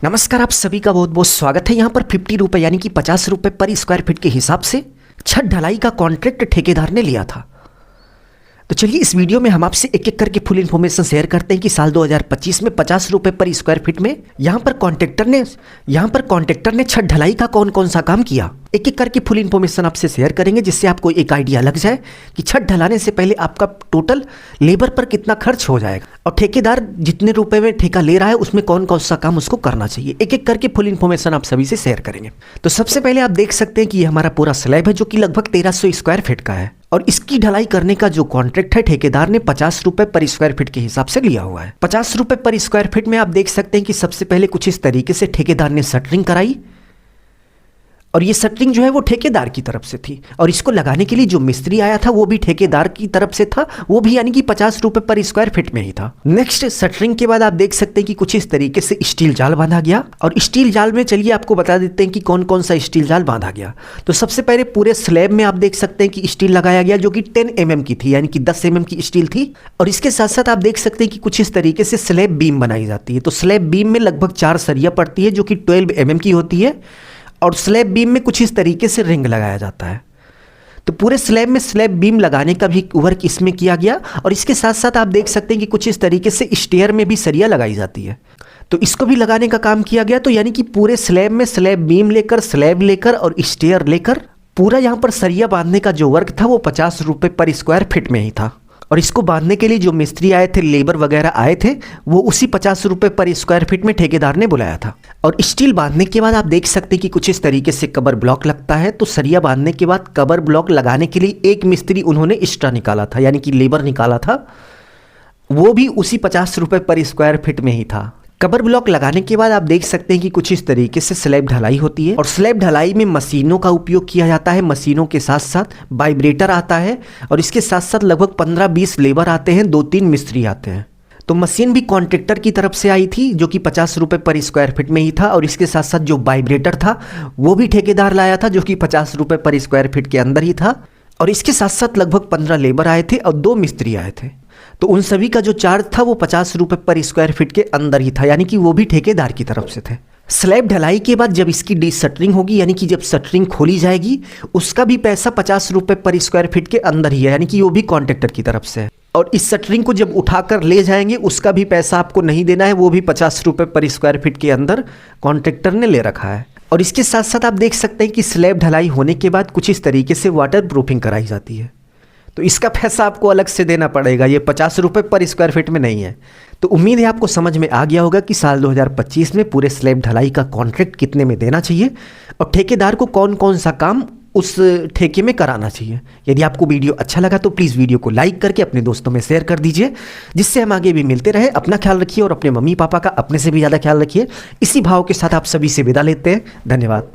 नमस्कार, आप सभी का बहुत बहुत स्वागत है। यहाँ पर 50 रुपये यानी कि 50 रुपये पर स्क्वायर फीट के हिसाब से छत ढलाई का कॉन्ट्रैक्ट ठेकेदार ने लिया था। तो चलिए इस वीडियो में हम आपसे एक एक करके फुल इन्फॉर्मेशन शेयर करते हैं कि साल 2025 में 50 रुपये पर स्क्वायर फीट में यहाँ पर कॉन्ट्रैक्टर ने छत ढलाई का कौन कौन सा काम किया। एक एक करके फुल इन्फॉर्मेशन आपसे शेयर करेंगे जिससे आपको एक आइडिया लग जाए कि छत ढलाने से पहले आपका टोटल लेबर पर कितना खर्च हो जाएगा और ठेकेदार जितने रुपए में ठेका ले रहा है उसमें कौन कौन सा काम उसको करना चाहिए। एक एक करके फुल इन्फॉर्मेशन आप सभी से शेयर करेंगे। तो सबसे पहले आप देख सकते हैं कि ये हमारा पूरा स्लैब है जो कि लगभग 1300 स्क्वायर फीट का है और इसकी ढलाई करने का जो कॉन्ट्रैक्ट है ठेकेदार ने 50 रुपए पर स्क्वायर फीट के हिसाब से लिया हुआ है। 50 रुपए पर स्क्वायर फीट में आप देख सकते हैं कि सबसे पहले कुछ इस तरीके से ठेकेदार ने शटरिंग कराई और ये शटरिंग जो है वो ठेकेदार की तरफ से थी और इसको लगाने के लिए जो मिस्त्री आया था वो भी ठेकेदार की तरफ से था, वो भी यानी कि 50 रुपए पर स्क्वायर फीट में ही था। नेक्स्ट शटरिंग के बाद आप देख सकते हैं कि कुछ इस तरीके से स्टील जाल बांधा गया और स्टील जाल में चलिए आपको बता देते हैं कि कौन कौन सा स्टील जाल बांधा गया। तो सबसे पहले पूरे स्लैब में आप देख सकते हैं कि स्टील लगाया गया जो कि 10 mm की थी, यानी कि 10 mm की स्टील थी। और इसके साथ साथ आप देख सकते हैं कि कुछ इस तरीके से स्लैब बीम बनाई जाती है। तो स्लैब बीम में लगभग 4 सरिया पड़ती है जो कि 12 mm की होती है और स्लैब बीम में कुछ इस तरीके से रिंग लगाया जाता है। तो पूरे स्लैब में स्लैब बीम लगाने का भी वर्क इसमें किया गया और इसके साथ साथ आप देख सकते हैं कि कुछ इस तरीके से स्टेयर में भी सरिया लगाई जाती है, तो इसको भी लगाने का काम किया गया। तो यानी कि पूरे स्लैब में स्लैब बीम लेकर, स्लैब लेकर और स्टेयर लेकर पूरा यहाँ पर सरिया बांधने का जो वर्क था वो 50 रुपये पर स्क्वायर फीट में ही था। और इसको बांधने के लिए जो मिस्त्री आए थे, लेबर वगैरह आए थे, वो उसी 50 रुपये पर स्क्वायर फीट में ठेकेदार ने बुलाया था। और स्टील बांधने के बाद आप देख सकते हैं कि कुछ इस तरीके से कबर ब्लॉक लगता है। तो सरिया बांधने के बाद कबर ब्लॉक लगाने के लिए एक मिस्त्री उन्होंने एक्स्ट्रा निकाला था, यानी कि लेबर निकाला था, वो भी उसी 50 रुपये पर स्क्वायर फीट में ही था। कबर ब्लॉक लगाने के बाद आप देख सकते हैं कि कुछ इस तरीके से स्लैब ढलाई होती है और स्लैब ढलाई में मशीनों का उपयोग किया जाता है। मशीनों के साथ साथ वाइब्रेटर आता है और इसके साथ साथ लगभग 15-20 लेबर आते हैं, 2-3 मिस्त्री आते हैं। तो मशीन भी कॉन्ट्रैक्टर की तरफ से आई थी जो कि 50 रुपये पर स्क्वायर फीट में ही था और इसके साथ साथ जो वाइब्रेटर था वो भी ठेकेदार लाया था जो कि 50 रुपये पर स्क्वायर फीट के अंदर ही था। और इसके साथ साथ लगभग 15 लेबर आए थे और 2 मिस्त्री आए थे। तो उन सभी का जो चार्ज था वो 50 रुपये पर स्क्वायर फीट के अंदर ही था, यानी कि वो भी ठेकेदार की तरफ से थे। स्लैब ढलाई के बाद जब इसकी डी शटरिंग होगी, यानी कि जब शटरिंग खोली जाएगी, उसका भी पैसा 50 रुपये पर स्क्वायर फीट के अंदर ही है, यानी कि वो भी कॉन्ट्रैक्टर की तरफ से है। और इस शटरिंग को जब उठाकर ले जाएंगे उसका भी पैसा आपको नहीं देना है, वो भी 50 रुपये पर स्क्वायर फीट के अंदर कॉन्ट्रैक्टर ने ले रखा है। और इसके साथ साथ आप देख सकते हैं कि स्लैब ढलाई होने के बाद कुछ इस तरीके से वाटर प्रूफिंग कराई जाती है, तो इसका पैसा आपको अलग से देना पड़ेगा, ये 50 रुपये पर स्क्वायर फीट में नहीं है। तो उम्मीद है आपको समझ में आ गया होगा कि साल 2025 में पूरे स्लैब ढलाई का कॉन्ट्रैक्ट कितने में देना चाहिए और ठेकेदार को कौन कौन सा काम उस ठेके में कराना चाहिए। यदि आपको वीडियो अच्छा लगा तो प्लीज़ वीडियो को लाइक करके अपने दोस्तों में शेयर कर दीजिए जिससे हम आगे भी मिलते रहे। अपना ख्याल रखिए और अपने मम्मी पापा का अपने से भी ज़्यादा ख्याल रखिए। इसी भाव के साथ आप सभी से विदा लेते हैं। धन्यवाद।